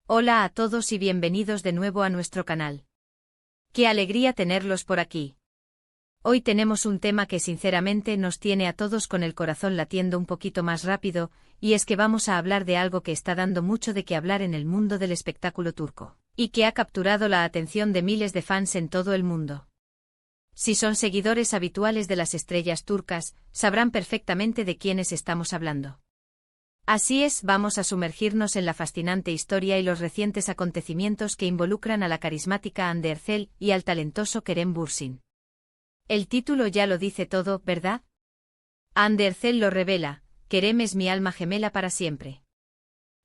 Hola a todos y bienvenidos de nuevo a nuestro canal. Qué alegría tenerlos por aquí. Hoy tenemos un tema que sinceramente nos tiene a todos con el corazón latiendo un poquito más rápido, y es que vamos a hablar de algo que está dando mucho de qué hablar en el mundo del espectáculo turco, y que ha capturado la atención de miles de fans en todo el mundo. Si son seguidores habituales de las estrellas turcas, sabrán perfectamente de quiénes estamos hablando. Así es, vamos a sumergirnos en la fascinante historia y los recientes acontecimientos que involucran a la carismática Hande Erçel y al talentoso Kerem Bürsin. El título ya lo dice todo, ¿verdad? Hande Erçel lo revela: Kerem es mi alma gemela para siempre.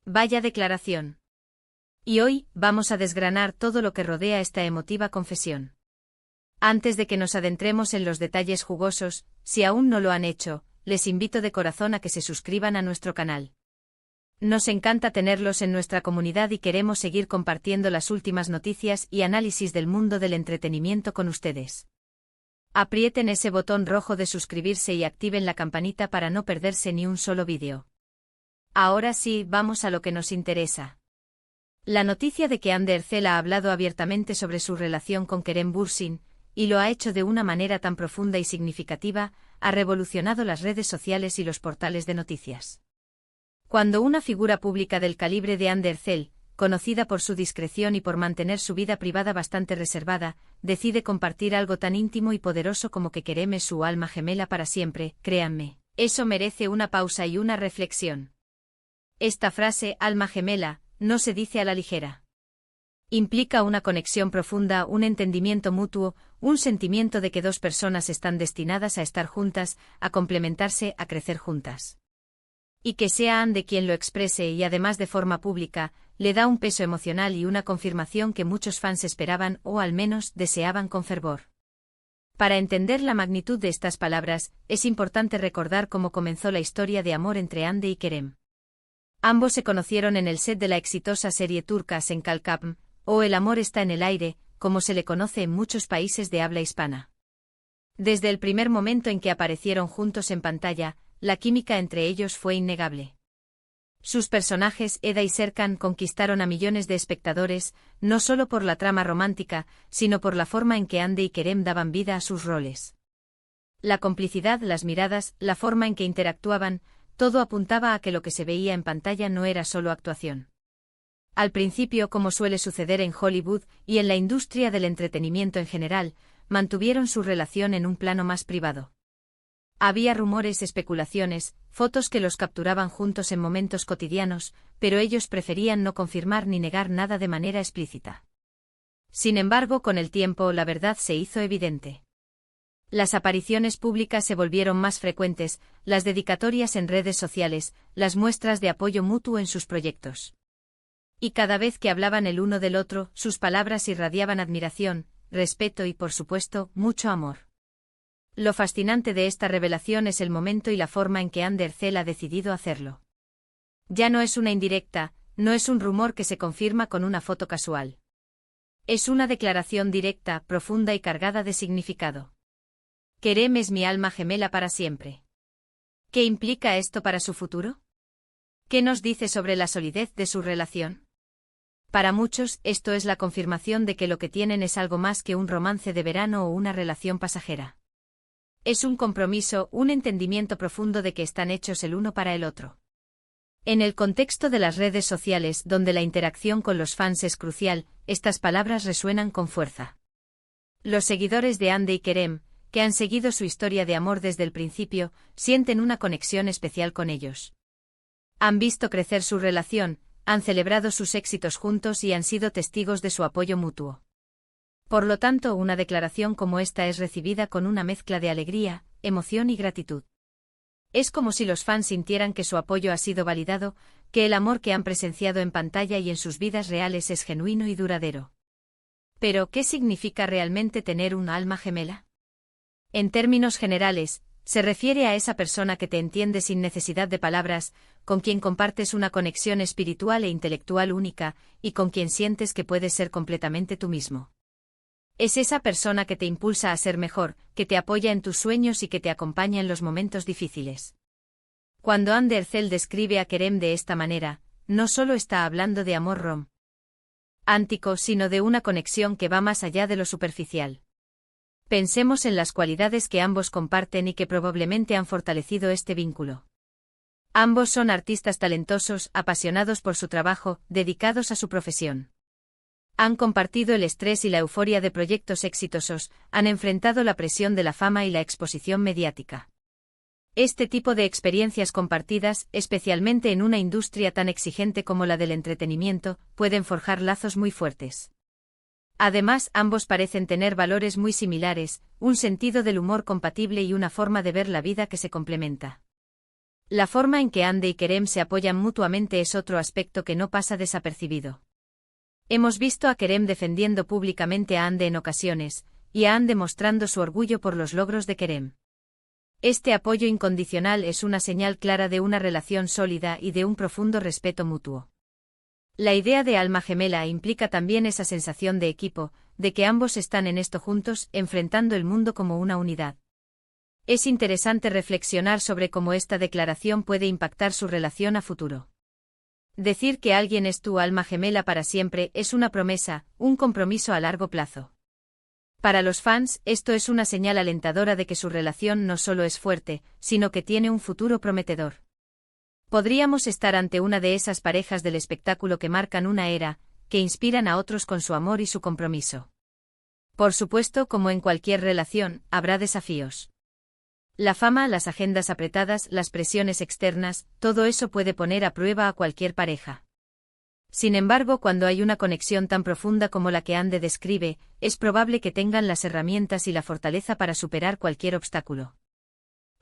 Vaya declaración. Y hoy, vamos a desgranar todo lo que rodea esta emotiva confesión. Antes de que nos adentremos en los detalles jugosos, si aún no lo han hecho, les invito de corazón a que se suscriban a nuestro canal. Nos encanta tenerlos en nuestra comunidad y queremos seguir compartiendo las últimas noticias y análisis del mundo del entretenimiento con ustedes. Aprieten ese botón rojo de suscribirse y activen la campanita para no perderse ni un solo vídeo. Ahora sí, vamos a lo que nos interesa. La noticia de que Hande Erçel ha hablado abiertamente sobre su relación con Kerem Bürsin, y lo ha hecho de una manera tan profunda y significativa, ha revolucionado las redes sociales y los portales de noticias. Cuando una figura pública del calibre de Hande Erçel, conocida por su discreción y por mantener su vida privada bastante reservada, decide compartir algo tan íntimo y poderoso como que Kerem es su alma gemela para siempre, créanme, eso merece una pausa y una reflexión. Esta frase, alma gemela, no se dice a la ligera. Implica una conexión profunda, un entendimiento mutuo, un sentimiento de que dos personas están destinadas a estar juntas, a complementarse, a crecer juntas. Y que sea Hande quien lo exprese y además de forma pública, le da un peso emocional y una confirmación que muchos fans esperaban o al menos deseaban con fervor. Para entender la magnitud de estas palabras, es importante recordar cómo comenzó la historia de amor entre Hande y Kerem. Ambos se conocieron en el set de la exitosa serie turca Sen Kalkapm, o El amor está en el aire, como se le conoce en muchos países de habla hispana. Desde el primer momento en que aparecieron juntos en pantalla, la química entre ellos fue innegable. Sus personajes, Eda y Serkan, conquistaron a millones de espectadores, no solo por la trama romántica, sino por la forma en que Hande y Kerem daban vida a sus roles. La complicidad, las miradas, la forma en que interactuaban, todo apuntaba a que lo que se veía en pantalla no era solo actuación. Al principio, como suele suceder en Hollywood y en la industria del entretenimiento en general, mantuvieron su relación en un plano más privado. Había rumores, especulaciones, fotos que los capturaban juntos en momentos cotidianos, pero ellos preferían no confirmar ni negar nada de manera explícita. Sin embargo, con el tiempo la verdad se hizo evidente. Las apariciones públicas se volvieron más frecuentes, las dedicatorias en redes sociales, las muestras de apoyo mutuo en sus proyectos. Y cada vez que hablaban el uno del otro, sus palabras irradiaban admiración, respeto y, por supuesto, mucho amor. Lo fascinante de esta revelación es el momento y la forma en que Hande Erçel ha decidido hacerlo. Ya no es una indirecta, no es un rumor que se confirma con una foto casual. Es una declaración directa, profunda y cargada de significado. Kerem es mi alma gemela para siempre. ¿Qué implica esto para su futuro? ¿Qué nos dice sobre la solidez de su relación? Para muchos, esto es la confirmación de que lo que tienen es algo más que un romance de verano o una relación pasajera. Es un compromiso, un entendimiento profundo de que están hechos el uno para el otro. En el contexto de las redes sociales, donde la interacción con los fans es crucial, estas palabras resuenan con fuerza. Los seguidores de Hande y Kerem, que han seguido su historia de amor desde el principio, sienten una conexión especial con ellos. Han visto crecer su relación, han celebrado sus éxitos juntos y han sido testigos de su apoyo mutuo. Por lo tanto, una declaración como esta es recibida con una mezcla de alegría, emoción y gratitud. Es como si los fans sintieran que su apoyo ha sido validado, que el amor que han presenciado en pantalla y en sus vidas reales es genuino y duradero. Pero, ¿qué significa realmente tener un alma gemela? En términos generales, se refiere a esa persona que te entiende sin necesidad de palabras, con quien compartes una conexión espiritual e intelectual única, y con quien sientes que puedes ser completamente tú mismo. Es esa persona que te impulsa a ser mejor, que te apoya en tus sueños y que te acompaña en los momentos difíciles. Cuando Hande Erçel describe a Kerem de esta manera, no solo está hablando de amor rom. ántico, sino de una conexión que va más allá de lo superficial. Pensemos en las cualidades que ambos comparten y que probablemente han fortalecido este vínculo. Ambos son artistas talentosos, apasionados por su trabajo, dedicados a su profesión. Han compartido el estrés y la euforia de proyectos exitosos, han enfrentado la presión de la fama y la exposición mediática. Este tipo de experiencias compartidas, especialmente en una industria tan exigente como la del entretenimiento, pueden forjar lazos muy fuertes. Además, ambos parecen tener valores muy similares, un sentido del humor compatible y una forma de ver la vida que se complementa. La forma en que Ande y Kerem se apoyan mutuamente es otro aspecto que no pasa desapercibido. Hemos visto a Kerem defendiendo públicamente a Ande en ocasiones, y a Ande mostrando su orgullo por los logros de Kerem. Este apoyo incondicional es una señal clara de una relación sólida y de un profundo respeto mutuo. La idea de alma gemela implica también esa sensación de equipo, de que ambos están en esto juntos, enfrentando el mundo como una unidad. Es interesante reflexionar sobre cómo esta declaración puede impactar su relación a futuro. Decir que alguien es tu alma gemela para siempre es una promesa, un compromiso a largo plazo. Para los fans, esto es una señal alentadora de que su relación no solo es fuerte, sino que tiene un futuro prometedor. Podríamos estar ante una de esas parejas del espectáculo que marcan una era, que inspiran a otros con su amor y su compromiso. Por supuesto, como en cualquier relación, habrá desafíos. La fama, las agendas apretadas, las presiones externas, todo eso puede poner a prueba a cualquier pareja. Sin embargo, cuando hay una conexión tan profunda como la que Ande describe, es probable que tengan las herramientas y la fortaleza para superar cualquier obstáculo.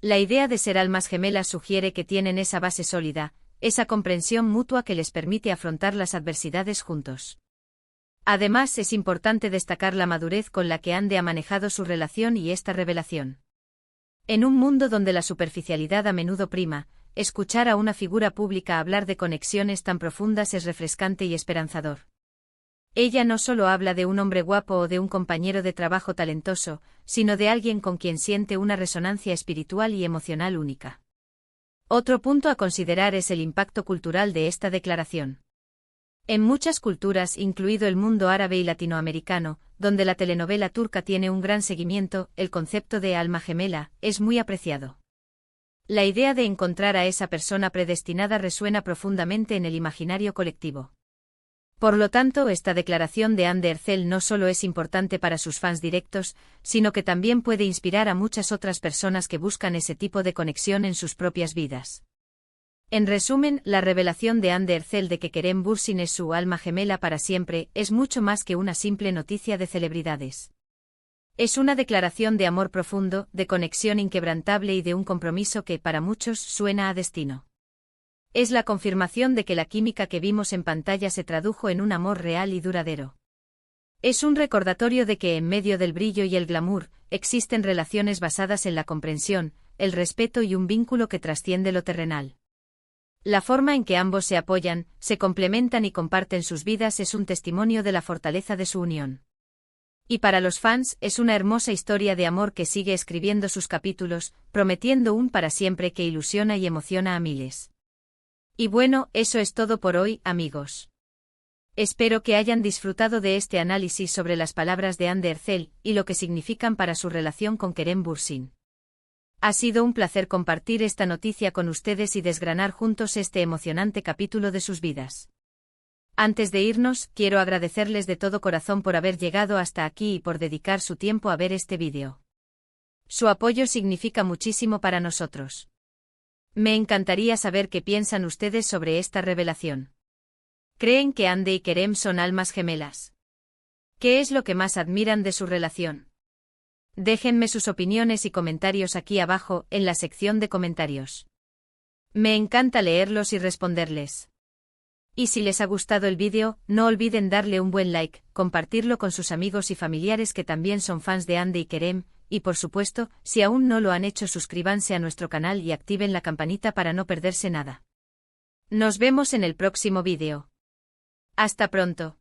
La idea de ser almas gemelas sugiere que tienen esa base sólida, esa comprensión mutua que les permite afrontar las adversidades juntos. Además, es importante destacar la madurez con la que Ande ha manejado su relación y esta revelación. En un mundo donde la superficialidad a menudo prima, escuchar a una figura pública hablar de conexiones tan profundas es refrescante y esperanzador. Ella no solo habla de un hombre guapo o de un compañero de trabajo talentoso, sino de alguien con quien siente una resonancia espiritual y emocional única. Otro punto a considerar es el impacto cultural de esta declaración. En muchas culturas, incluido el mundo árabe y latinoamericano, donde la telenovela turca tiene un gran seguimiento, el concepto de alma gemela es muy apreciado. La idea de encontrar a esa persona predestinada resuena profundamente en el imaginario colectivo. Por lo tanto, esta declaración de Ande Erçel no solo es importante para sus fans directos, sino que también puede inspirar a muchas otras personas que buscan ese tipo de conexión en sus propias vidas. En resumen, la revelación de Ande Erçel de que Kerem Bürsin es su alma gemela para siempre es mucho más que una simple noticia de celebridades. Es una declaración de amor profundo, de conexión inquebrantable y de un compromiso que, para muchos, suena a destino. Es la confirmación de que la química que vimos en pantalla se tradujo en un amor real y duradero. Es un recordatorio de que, en medio del brillo y el glamour, existen relaciones basadas en la comprensión, el respeto y un vínculo que trasciende lo terrenal. La forma en que ambos se apoyan, se complementan y comparten sus vidas es un testimonio de la fortaleza de su unión. Y para los fans, es una hermosa historia de amor que sigue escribiendo sus capítulos, prometiendo un para siempre que ilusiona y emociona a miles. Y bueno, eso es todo por hoy, amigos. Espero que hayan disfrutado de este análisis sobre las palabras de Ande Erçel y lo que significan para su relación con Kerem Bürsin. Ha sido un placer compartir esta noticia con ustedes y desgranar juntos este emocionante capítulo de sus vidas. Antes de irnos, quiero agradecerles de todo corazón por haber llegado hasta aquí y por dedicar su tiempo a ver este vídeo. Su apoyo significa muchísimo para nosotros. Me encantaría saber qué piensan ustedes sobre esta revelación. ¿Creen que Ande y Kerem son almas gemelas? ¿Qué es lo que más admiran de su relación? Déjenme sus opiniones y comentarios aquí abajo, en la sección de comentarios. Me encanta leerlos y responderles. Y si les ha gustado el vídeo, no olviden darle un buen like, compartirlo con sus amigos y familiares que también son fans de Ande y Kerem, y por supuesto, si aún no lo han hecho, suscríbanse a nuestro canal y activen la campanita para no perderse nada. Nos vemos en el próximo vídeo. Hasta pronto.